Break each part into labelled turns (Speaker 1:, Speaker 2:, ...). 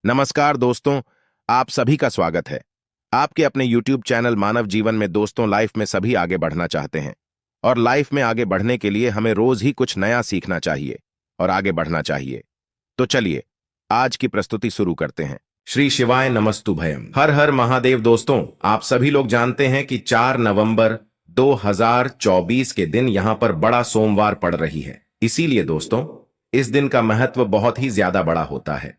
Speaker 1: नमस्कार दोस्तों, आप सभी का स्वागत है। आपके अपने YouTube चैनल मानव जीवन में दोस्तों लाइफ में सभी आगे बढ़ना चाहते हैं और लाइफ में आगे बढ़ने के लिए हमें रोज ही कुछ नया सीखना चाहिए और आगे बढ़ना चाहिए। तो चलिए आज की प्रस्तुति शुरू करते हैं। श्री शिवाय नमस्तुभयम। हर हर महादेव। दोस्तों, आप सभी लोग जानते हैं कि 4 नवंबर 2024 के दिन यहां पर बड़ा सोमवार पड़ रही है। इसीलिए दोस्तों इस दिन का महत्व बहुत ही ज्यादा बड़ा होता है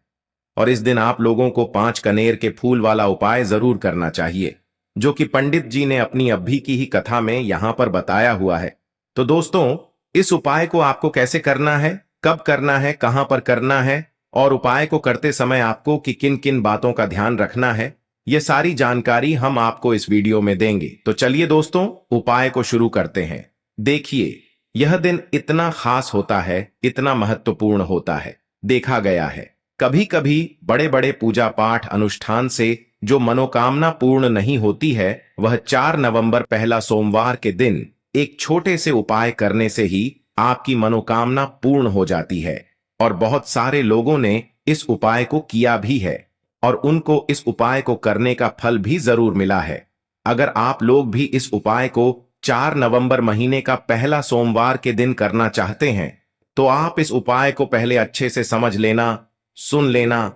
Speaker 1: और इस दिन आप लोगों को 5 कनेर के फूल वाला उपाय जरूर करना चाहिए, जो कि पंडित जी ने अपनी अभी की ही कथा में यहां पर बताया हुआ है। तो दोस्तों, इस उपाय को आपको कैसे करना है, कब करना है, कहां पर करना है और उपाय को करते समय आपको कि किन किन बातों का ध्यान रखना है, ये सारी जानकारी हम आपको इस वीडियो में देंगे। तो चलिए दोस्तों उपाय को शुरू करते हैं। देखिए, यह दिन इतना खास होता है, इतना महत्वपूर्ण होता है। देखा गया है कभी कभी बड़े बड़े पूजा पाठ अनुष्ठान से जो मनोकामना पूर्ण नहीं होती है, वह 4 नवंबर पहला सोमवार के दिन एक छोटे से उपाय करने से ही आपकी मनोकामना पूर्ण हो जाती है। और बहुत सारे लोगों ने इस उपाय को किया भी है और उनको इस उपाय को करने का फल भी जरूर मिला है। अगर आप लोग भी इस उपाय को 4 नवंबर महीने का पहला सोमवार के दिन करना चाहते हैं, तो आप इस उपाय को पहले अच्छे से समझ लेना, सुन लेना,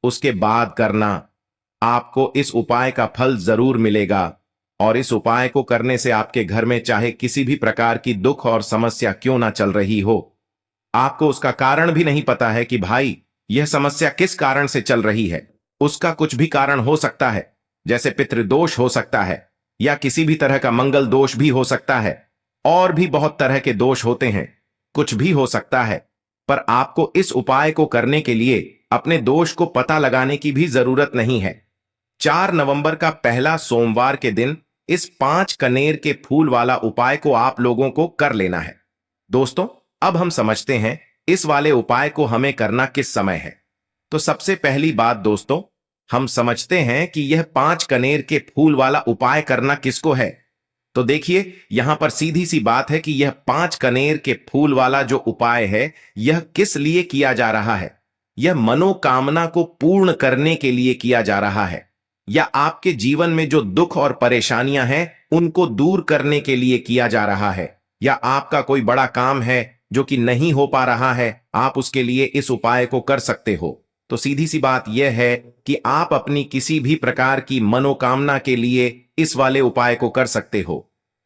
Speaker 1: उसके बाद करना। आपको इस उपाय का फल जरूर मिलेगा और इस उपाय को करने से आपके घर में चाहे किसी भी प्रकार की दुख और समस्या क्यों ना चल रही हो, आपको उसका कारण भी नहीं पता है कि भाई यह समस्या किस कारण से चल रही है। उसका कुछ भी कारण हो सकता है, जैसे पितृदोष हो सकता है या किसी भी तरह का मंगल दोष भी हो सकता है, और भी बहुत तरह के दोष होते हैं, कुछ भी हो सकता है। पर आपको इस उपाय को करने के लिए अपने दोष को पता लगाने की भी जरूरत नहीं है। 4 नवंबर का पहला सोमवार के दिन इस 5 कनेर के फूल वाला उपाय को आप लोगों को कर लेना है। दोस्तों, अब हम समझते हैं इस वाले उपाय को हमें करना किस समय है। तो सबसे पहली बात दोस्तों, हम समझते हैं कि यह 5 कनेर के फूल वाला उपाय करना किसको है। तो देखिए, यहां पर सीधी सी बात है कि यह 5 कनेर के फूल वाला जो उपाय है, यह किस लिए किया जा रहा है। यह मनोकामना को पूर्ण करने के लिए किया जा रहा है, या आपके जीवन में जो दुख और परेशानियां हैं उनको दूर करने के लिए किया जा रहा है, या आपका कोई बड़ा काम है जो कि नहीं हो पा रहा है, आप उसके लिए इस उपाय को कर सकते हो। तो सीधी सी बात यह है कि आप अपनी किसी भी प्रकार की मनोकामना के लिए इस वाले उपाय को कर सकते हो।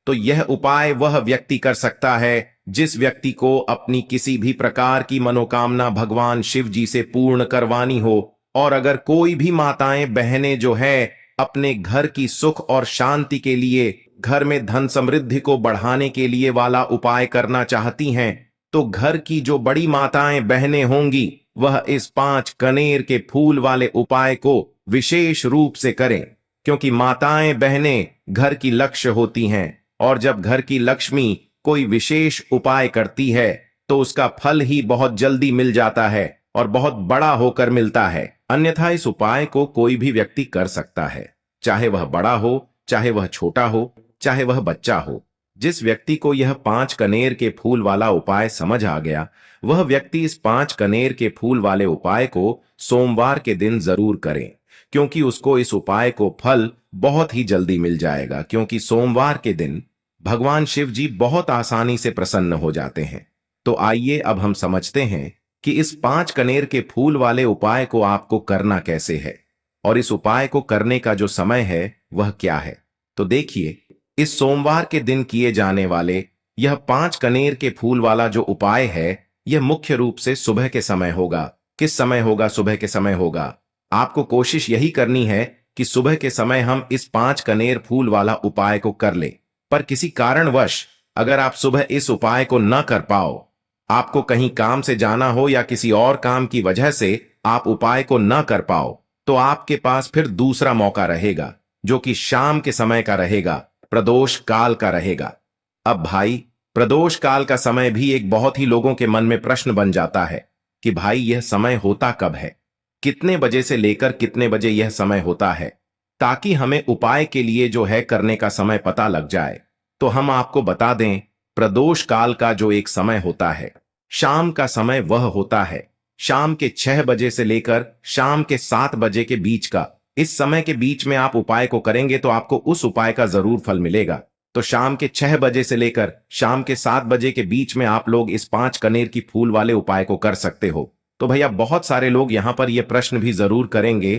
Speaker 1: तो यह उपाय वह व्यक्ति कर सकता है जिस व्यक्ति को अपनी किसी भी प्रकार की मनोकामना भगवान शिव जी से पूर्ण करवानी हो। और अगर कोई भी माताएं बहनें जो है अपने घर की सुख और शांति के लिए, घर में धन समृद्धि को बढ़ाने के लिए वाला उपाय करना चाहती हैं, तो घर की जो बड़ी माताएं बहनें होंगी वह इस 5 कनेर के फूल वाले उपाय को विशेष रूप से करें, क्योंकि माताएं बहनें घर की लक्ष्य होती हैं और जब घर की लक्ष्मी कोई विशेष उपाय करती है तो उसका फल ही बहुत जल्दी मिल जाता है और बहुत बड़ा होकर मिलता है। अन्यथा इस उपाय को कोई भी व्यक्ति कर सकता है, चाहे वह बड़ा हो, चाहे वह छोटा हो, चाहे वह बच्चा हो। जिस व्यक्ति को यह 5 कनेर के फूल वाला उपाय समझ आ गया, वह व्यक्ति इस 5 कनेर के फूल वाले उपाय को सोमवार के दिन जरूर करें, क्योंकि उसको इस उपाय को फल बहुत ही जल्दी मिल जाएगा। क्योंकि सोमवार के दिन भगवान शिव जी बहुत आसानी से प्रसन्न हो जाते हैं। तो आइए अब हम समझते हैं कि इस 5 कनेर के फूल वाले उपाय को आपको करना कैसे है और इस उपाय को करने का जो समय है वह क्या है। तो देखिए, इस सोमवार के दिन किए जाने वाले यह 5 कनेर के फूल वाला जो उपाय है, यह मुख्य रूप से सुबह के समय होगा। किस समय होगा? सुबह के समय होगा। आपको कोशिश यही करनी है कि सुबह के समय हम इस 5 कनेर फूल वाला उपाय को कर ले। पर किसी कारणवश अगर आप सुबह इस उपाय को न कर पाओ, आपको कहीं काम से जाना हो या किसी और काम की वजह से आप उपाय को न कर पाओ, तो आपके पास फिर दूसरा मौका रहेगा, जो कि शाम के समय का रहेगा, प्रदोष काल का रहेगा। अब भाई, प्रदोष काल का समय भी एक बहुत ही लोगों के मन में प्रश्न बन जाता है कि भाई यह समय होता कब है, कितने बजे से लेकर कितने बजे यह समय होता है, ताकि हमें उपाय के लिए जो है करने का समय पता लग जाए। तो हम आपको बता दें, प्रदोष काल का जो एक समय होता है, शाम का समय वह होता है शाम के 6 बजे से लेकर शाम के 7 बजे के बीच का, इस समय के बीच में आप उपाय को करेंगे तो आपको उस उपाय का जरूर फल मिलेगा। तो शाम के 6 बजे से लेकर शाम के 7 बजे के बीच में आप लोग इस 5 कनेर की फूल वाले उपाय को कर सकते हो। तो भैया बहुत सारे लोग यहां पर यह प्रश्न भी जरूर करेंगे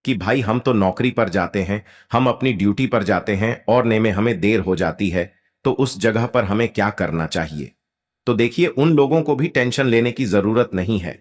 Speaker 1: कि भाई हम तो नौकरी पर जाते हैं, हम अपनी ड्यूटी पर जाते हैं और ने में हमें देर हो जाती है, तो उस जगह पर हमें क्या करना चाहिए। तो देखिए, उन लोगों को भी टेंशन लेने की जरूरत नहीं है।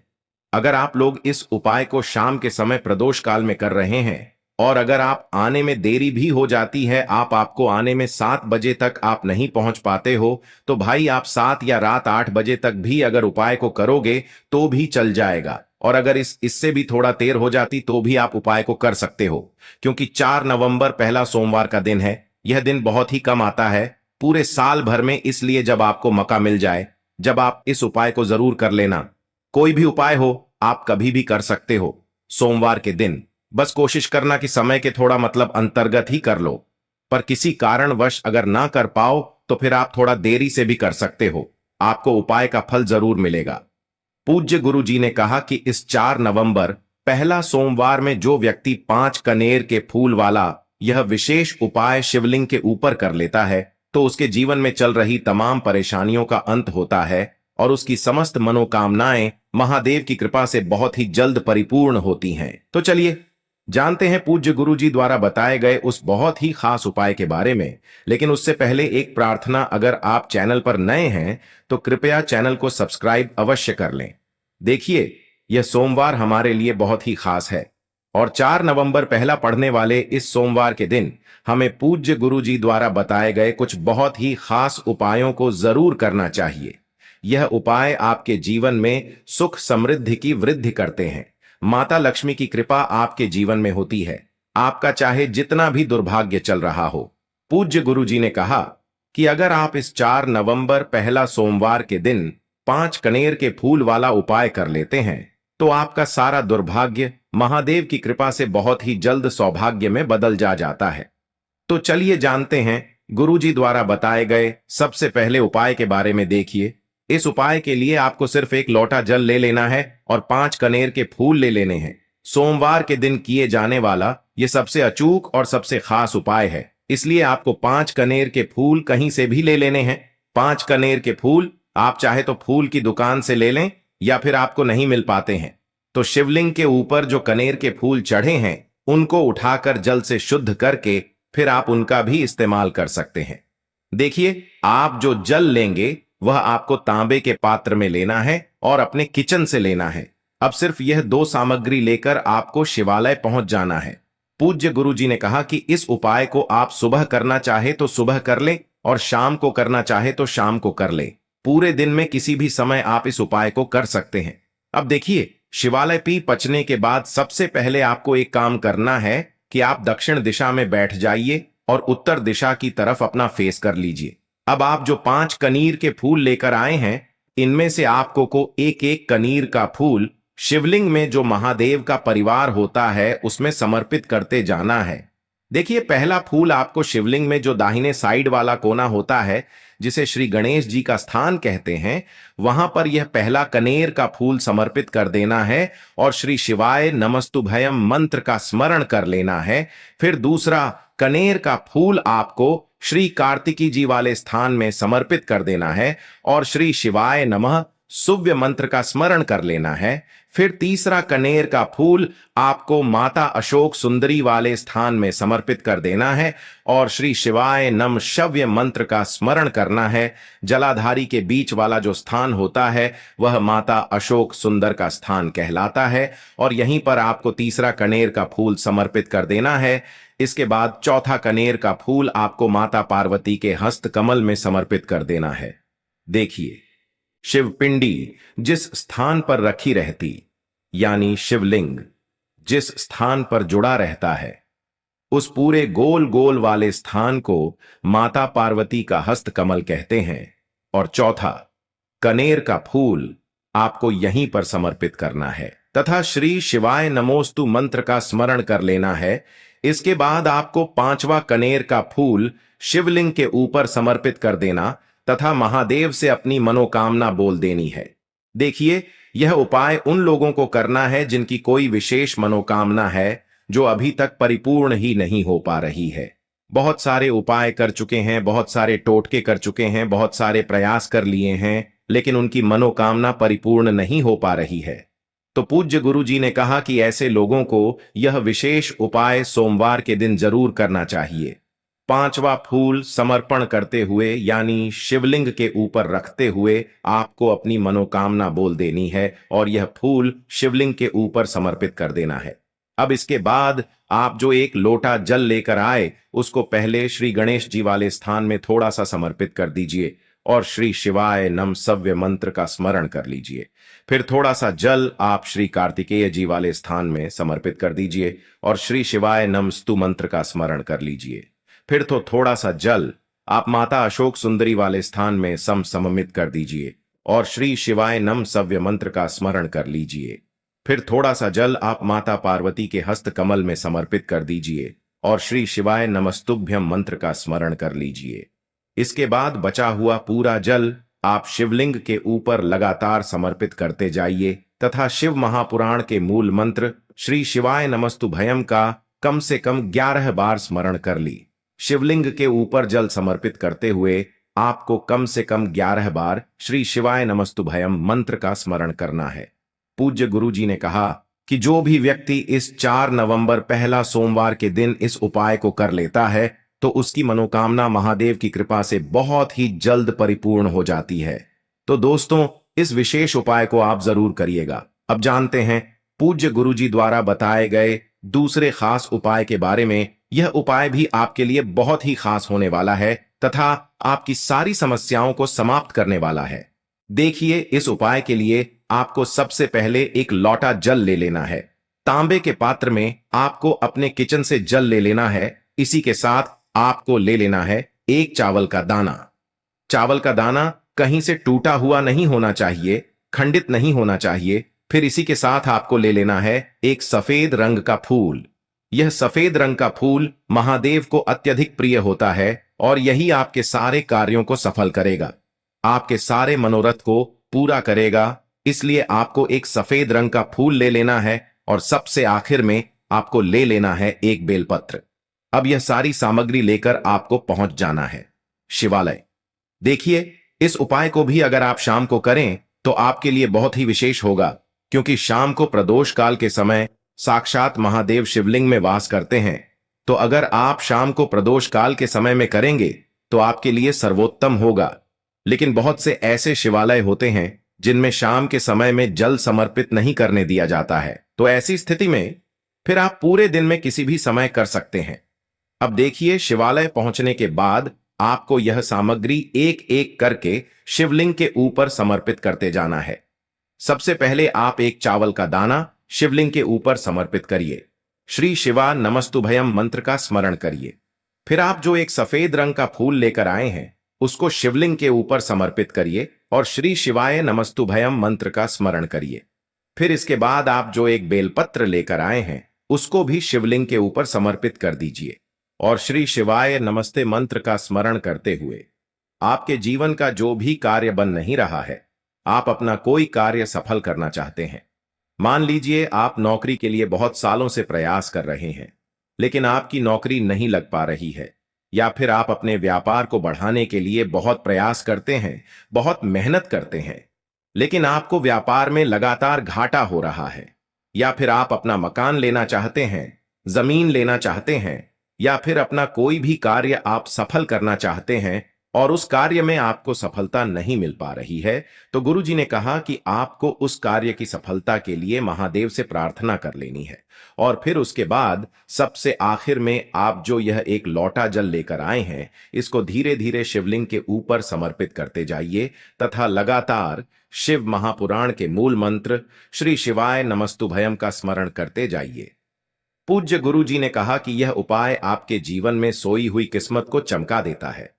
Speaker 1: अगर आप लोग इस उपाय को शाम के समय प्रदोष काल में कर रहे हैं और अगर आप आने में देरी भी हो जाती है, आपको आने में 7 बजे तक आप नहीं पहुंच पाते हो, तो भाई आप 7 या रात 8 बजे तक भी अगर उपाय को करोगे तो भी चल जाएगा। और अगर इससे भी थोड़ा देर हो जाती तो भी आप उपाय को कर सकते हो, क्योंकि 4 नवंबर पहला सोमवार का दिन है। यह दिन बहुत ही कम आता है पूरे साल भर में, इसलिए जब आपको मौका मिल जाए, जब आप इस उपाय को जरूर कर लेना। कोई भी उपाय हो आप कभी भी कर सकते हो सोमवार के दिन। बस कोशिश करना कि समय के थोड़ा अंतर्गत ही कर लो, पर किसी कारणवश अगर ना कर पाओ तो फिर आप थोड़ा देरी से भी कर सकते हो, आपको उपाय का फल जरूर मिलेगा। पूज्य गुरु जी ने कहा कि इस 4 नवंबर पहला सोमवार में जो व्यक्ति 5 कनेर के फूल वाला यह विशेष उपाय शिवलिंग के ऊपर कर लेता है तो उसके जीवन में चल रही तमाम परेशानियों का अंत होता है और उसकी समस्त मनोकामनाएं महादेव की कृपा से बहुत ही जल्द परिपूर्ण होती हैं। तो चलिए जानते हैं पूज्य गुरु जी द्वारा बताए गए उस बहुत ही खास उपाय के बारे में। लेकिन उससे पहले एक प्रार्थना, अगर आप चैनल पर नए हैं तो कृपया चैनल को सब्सक्राइब अवश्य कर लें। देखिए, यह सोमवार हमारे लिए बहुत ही खास है और 4 नवंबर पहला पढ़ने वाले इस सोमवार के दिन हमें पूज्य गुरु जी द्वारा बताए गए कुछ बहुत ही खास उपायों को जरूर करना चाहिए। यह उपाय आपके जीवन में सुख समृद्धि की वृद्धि करते हैं। माता लक्ष्मी की कृपा आपके जीवन में होती है, आपका चाहे जितना भी दुर्भाग्य चल रहा हो। पूज्य गुरु जी ने कहा कि अगर आप इस 4 नवंबर पहला सोमवार के दिन 5 कनेर के फूल वाला उपाय कर लेते हैं तो आपका सारा दुर्भाग्य महादेव की कृपा से बहुत ही जल्द सौभाग्य में बदल जाता है। तो चलिए जानते हैं गुरु जी द्वारा बताए गए सबसे पहले उपाय के बारे में। देखिए, इस उपाय के लिए आपको सिर्फ एक लोटा जल ले लेना है और 5 कनेर के फूल ले लेने हैं। सोमवार के दिन किए जाने वाला यह सबसे अचूक और सबसे खास उपाय है, इसलिए आपको 5 कनेर के फूल कहीं से भी ले लेने हैं। 5 कनेर के फूल आप चाहे तो फूल की दुकान से ले लें, या फिर आपको नहीं मिल पाते हैं तो शिवलिंग के ऊपर जो कनेर के फूल चढ़े हैं उनको उठाकर जल से शुद्ध करके फिर आप उनका भी इस्तेमाल कर सकते हैं। देखिए, आप जो जल लेंगे वह आपको तांबे के पात्र में लेना है और अपने किचन से लेना है। अब सिर्फ यह 2 सामग्री लेकर आपको शिवालय पहुंच जाना है। पूज्य गुरु जी ने कहा कि इस उपाय को आप सुबह करना चाहे तो सुबह कर ले और शाम को करना चाहे तो शाम को कर ले। पूरे दिन में किसी भी समय आप इस उपाय को कर सकते हैं। अब देखिए, शिवालय पी पचने के बाद सबसे पहले आपको एक काम करना है कि आप दक्षिण दिशा में बैठ जाइए और उत्तर दिशा की तरफ अपना फेस कर लीजिए। अब आप जो 5 कनीर के फूल लेकर आए हैं, इनमें से आपको को एक एक कनीर का फूल शिवलिंग में जो महादेव का परिवार होता है उसमें समर्पित करते जाना है। देखिए, पहला फूल आपको शिवलिंग में जो दाहिने साइड वाला कोना होता है, जिसे श्री गणेश जी का स्थान कहते हैं, वहां पर यह पहला कनेर का फूल समर्पित कर देना है और श्री शिवाय नमस्तुभयम मंत्र का स्मरण कर लेना है। फिर दूसरा कनेर का फूल आपको श्री कार्तिकी जी वाले स्थान में समर्पित कर देना है और श्री शिवाय नमः सुव्य मंत्र का स्मरण कर लेना है। फिर तीसरा कनेर का फूल आपको माता अशोक सुंदरी वाले स्थान में समर्पित कर देना है और श्री शिवाय नम शव्य मंत्र का स्मरण करना है। जलाधारी के बीच वाला जो स्थान होता है वह माता अशोक सुंदर का स्थान कहलाता है और यहीं पर आपको तीसरा कनेर का फूल समर्पित कर देना है। इसके बाद चौथा कनेर का फूल आपको माता पार्वती के हस्त कमल में समर्पित कर देना है। देखिए, शिवपिंडी जिस स्थान पर रखी रहती, यानी शिवलिंग जिस स्थान पर जुड़ा रहता है, उस पूरे गोल गोल वाले स्थान को माता पार्वती का हस्त कमल कहते हैं। और चौथा कनेर का फूल आपको यहीं पर समर्पित करना है तथा श्री शिवाय नमोस्तु मंत्र का स्मरण कर लेना है। इसके बाद आपको 5वां कनेर का फूल शिवलिंग के ऊपर समर्पित कर देना तथा महादेव से अपनी मनोकामना बोल देनी है। देखिए, यह उपाय उन लोगों को करना है जिनकी कोई विशेष मनोकामना है जो अभी तक परिपूर्ण ही नहीं हो पा रही है। बहुत सारे उपाय कर चुके हैं, बहुत सारे टोटके कर चुके हैं, बहुत सारे प्रयास कर लिए हैं, लेकिन उनकी मनोकामना परिपूर्ण नहीं हो पा रही है। तो पूज्य गुरु जी ने कहा कि ऐसे लोगों को यह विशेष उपाय सोमवार के दिन जरूर करना चाहिए। पांचवा फूल समर्पण करते हुए यानी शिवलिंग के ऊपर रखते हुए आपको अपनी मनोकामना बोल देनी है और यह फूल शिवलिंग के ऊपर समर्पित कर देना है। अब इसके बाद आप जो एक लोटा जल लेकर आए उसको पहले श्री गणेश जी वाले स्थान में थोड़ा सा समर्पित कर दीजिए और श्री शिवाय नम सव्य मंत्र का स्मरण कर लीजिए। फिर थोड़ा सा जल आप श्री कार्तिकेय जी वाले स्थान में समर्पित कर दीजिए और श्री शिवाय नमस्तु मंत्र का स्मरण कर लीजिए। फिर तो थोड़ा सा जल आप माता अशोक सुंदरी वाले स्थान में सममित कर दीजिए और श्री शिवाय नम सव्य मंत्र का स्मरण कर लीजिए। फिर थोड़ा सा जल आप माता पार्वती के हस्त कमल में समर्पित कर दीजिए और श्री शिवाय नमस्तुभ्यम मंत्र का स्मरण कर लीजिए। इसके बाद बचा हुआ पूरा जल आप शिवलिंग के ऊपर लगातार समर्पित करते जाइए तथा शिव महापुराण के मूल मंत्र श्री शिवाय नमस्तुभयम का कम से कम 11 बार स्मरण कर ली। शिवलिंग के ऊपर जल समर्पित करते हुए आपको कम से कम 11 बार श्री शिवाय नमस्तुभयम मंत्र का स्मरण करना है। पूज्य गुरु जी ने कहा कि जो भी व्यक्ति इस 4 नवंबर पहला सोमवार के दिन इस उपाय को कर लेता है तो उसकी मनोकामना महादेव की कृपा से बहुत ही जल्द परिपूर्ण हो जाती है। तो दोस्तों, इस विशेष उपाय को आप जरूर करिएगा। अब जानते हैं पूज्य गुरु जी द्वारा बताए गए दूसरे खास उपाय के बारे में। यह उपाय भी आपके लिए बहुत ही खास होने वाला है तथा आपकी सारी समस्याओं को समाप्त करने वाला है। देखिए, इस उपाय के लिए आपको सबसे पहले एक लोटा जल ले लेना है। तांबे के पात्र में आपको अपने किचन से जल ले लेना है। इसी के साथ आपको ले लेना है एक चावल का दाना। चावल का दाना कहीं से टूटा हुआ नहीं होना चाहिए, खंडित नहीं होना चाहिए। फिर इसी के साथ आपको ले लेना है एक सफेद रंग का फूल। यह सफेद रंग का फूल महादेव को अत्यधिक प्रिय होता है और यही आपके सारे कार्यों को सफल करेगा, आपके सारे मनोरथ को पूरा करेगा। इसलिए आपको एक सफेद रंग का फूल ले लेना है और सबसे आखिर में आपको ले लेना है एक बेलपत्र। अब यह सारी सामग्री लेकर आपको पहुंच जाना है शिवालय। देखिए, इस उपाय को भी अगर आप शाम को करें तो आपके लिए बहुत ही विशेष होगा, क्योंकि शाम को प्रदोष काल के समय साक्षात महादेव शिवलिंग में वास करते हैं। तो अगर आप शाम को प्रदोष काल के समय में करेंगे तो आपके लिए सर्वोत्तम होगा। लेकिन बहुत से ऐसे शिवालय होते हैं जिनमें शाम के समय में जल समर्पित नहीं करने दिया जाता है, तो ऐसी स्थिति में फिर आप पूरे दिन में किसी भी समय कर सकते हैं। अब देखिए, शिवालय पहुंचने के बाद आपको यह सामग्री एक एक करके शिवलिंग के ऊपर समर्पित करते जाना है। सबसे पहले आप एक चावल का दाना शिवलिंग के ऊपर समर्पित करिए। श्री शिवा नमस्तुभयम मंत्र का स्मरण करिए। फिर आप जो एक सफेद रंग का फूल लेकर आए हैं उसको शिवलिंग के ऊपर समर्पित करिए और श्री शिवाय नमस्तुभयम मंत्र का स्मरण करिए। फिर इसके बाद आप जो एक बेलपत्र लेकर आए हैं उसको भी शिवलिंग के ऊपर समर्पित कर दीजिए और श्री शिवाय नमस्ते मंत्र का स्मरण करते हुए आपके जीवन का जो भी कार्य बन नहीं रहा है, आप अपना कोई कार्य सफल करना चाहते हैं। मान लीजिए आप नौकरी के लिए बहुत सालों से प्रयास कर रहे हैं लेकिन आपकी नौकरी नहीं लग पा रही है, या फिर आप अपने व्यापार को बढ़ाने के लिए बहुत प्रयास करते हैं, बहुत मेहनत करते हैं, लेकिन आपको व्यापार में लगातार घाटा हो रहा है, या फिर आप अपना मकान लेना चाहते हैं, जमीन लेना चाहते हैं, या फिर अपना कोई भी कार्य आप सफल करना चाहते हैं और उस कार्य में आपको सफलता नहीं मिल पा रही है, तो गुरु जी ने कहा कि आपको उस कार्य की सफलता के लिए महादेव से प्रार्थना कर लेनी है। और फिर उसके बाद सबसे आखिर में आप जो यह एक लोटा जल लेकर आए हैं इसको धीरे धीरे शिवलिंग के ऊपर समर्पित करते जाइए तथा लगातार शिव महापुराण के मूल मंत्र श्री शिवाय नमस्तुभयम का स्मरण करते जाइए। पूज्य गुरु जी ने कहा कि यह उपाय आपके जीवन में सोई हुई किस्मत को चमका देता है,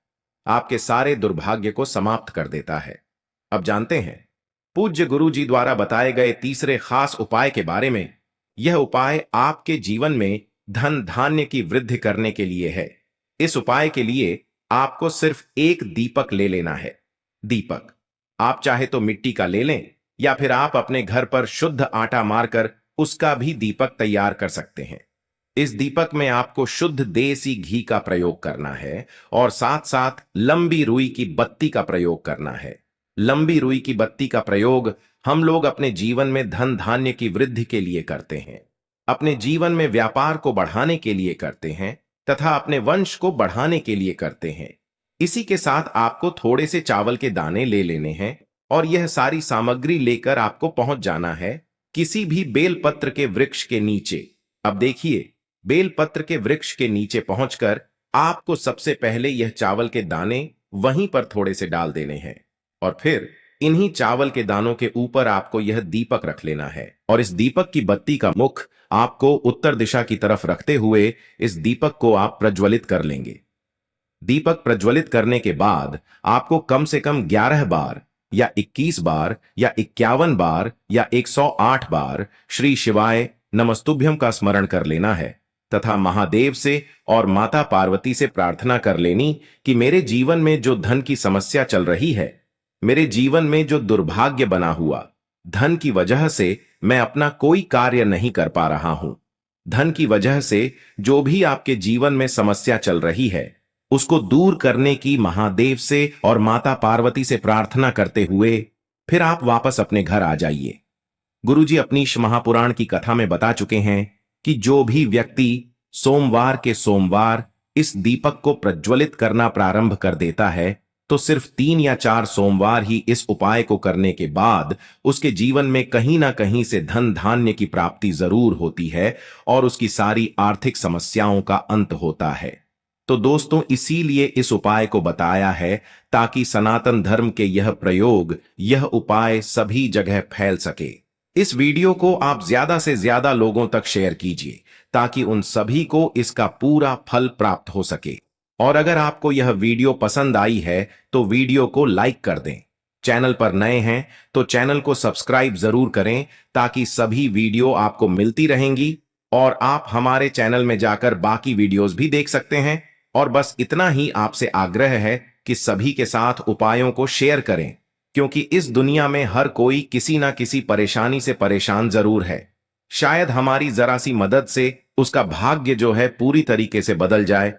Speaker 1: आपके सारे दुर्भाग्य को समाप्त कर देता है। अब जानते हैं पूज्य गुरु जी द्वारा बताए गए तीसरे खास उपाय के बारे में। यह उपाय आपके जीवन में धन धान्य की वृद्धि करने के लिए है। इस उपाय के लिए आपको सिर्फ एक दीपक ले लेना है। दीपक आप चाहे तो मिट्टी का ले लें या फिर आप अपने घर पर शुद्ध आटा मारकर उसका भी दीपक तैयार कर सकते हैं। इस दीपक में आपको शुद्ध देसी घी का प्रयोग करना है और साथ साथ लंबी रुई की बत्ती का प्रयोग करना है। लंबी रुई की बत्ती का प्रयोग हम लोग अपने जीवन में धन धान्य की वृद्धि के लिए करते हैं, अपने जीवन में व्यापार को बढ़ाने के लिए करते हैं तथा अपने वंश को बढ़ाने के लिए करते हैं। इसी के साथ आपको थोड़े से चावल के दाने ले लेने हैं और यह सारी सामग्री लेकर आपको पहुंच जाना है किसी भी बेलपत्र के वृक्ष के नीचे। अब देखिए, बेलपत्र के वृक्ष के नीचे पहुंचकर आपको सबसे पहले यह चावल के दाने वहीं पर थोड़े से डाल देने हैं और फिर इन्हीं चावल के दानों के ऊपर आपको यह दीपक रख लेना है और इस दीपक की बत्ती का मुख आपको उत्तर दिशा की तरफ रखते हुए इस दीपक को आप प्रज्वलित कर लेंगे। दीपक प्रज्वलित करने के बाद आपको कम से कम 11 बार या 21 बार या 51 बार या 108 बार श्री शिवाय नमस्तुभ्यम का स्मरण कर लेना है तथा महादेव से और माता पार्वती से प्रार्थना कर लेनी कि मेरे जीवन में जो धन की समस्या चल रही है, मेरे जीवन में जो दुर्भाग्य बना हुआ, धन की वजह से मैं अपना कोई कार्य नहीं कर पा रहा हूं, धन की वजह से जो भी आपके जीवन में समस्या चल रही है उसको दूर करने की महादेव से और माता पार्वती से प्रार्थना करते हुए फिर आप वापस अपने घर आ जाइए। गुरुजी अपनी महापुराण की कथा में बता चुके हैं कि जो भी व्यक्ति सोमवार के सोमवार इस दीपक को प्रज्वलित करना प्रारंभ कर देता है तो सिर्फ 3 या 4 सोमवार ही इस उपाय को करने के बाद उसके जीवन में कहीं ना कहीं से धन धान्य की प्राप्ति जरूर होती है और उसकी सारी आर्थिक समस्याओं का अंत होता है। तो दोस्तों, इसीलिए इस उपाय को बताया है ताकि सनातन धर्म के यह प्रयोग, यह उपाय सभी जगह फैल सके। इस वीडियो को आप ज्यादा से ज्यादा लोगों तक शेयर कीजिए ताकि उन सभी को इसका पूरा फल प्राप्त हो सके। और अगर आपको यह वीडियो पसंद आई है तो वीडियो को लाइक कर दें। चैनल पर नए हैं तो चैनल को सब्सक्राइब जरूर करें ताकि सभी वीडियो आपको मिलती रहेंगी और आप हमारे चैनल में जाकर बाकी वीडियोस भी देख सकते हैं। और बस इतना ही आपसे आग्रह है कि सभी के साथ उपायों को शेयर करें, क्योंकि इस दुनिया में हर कोई किसी ना किसी परेशानी से परेशान जरूर है। शायद हमारी जरा सी मदद से उसका भाग्य जो है पूरी तरीके से बदल जाए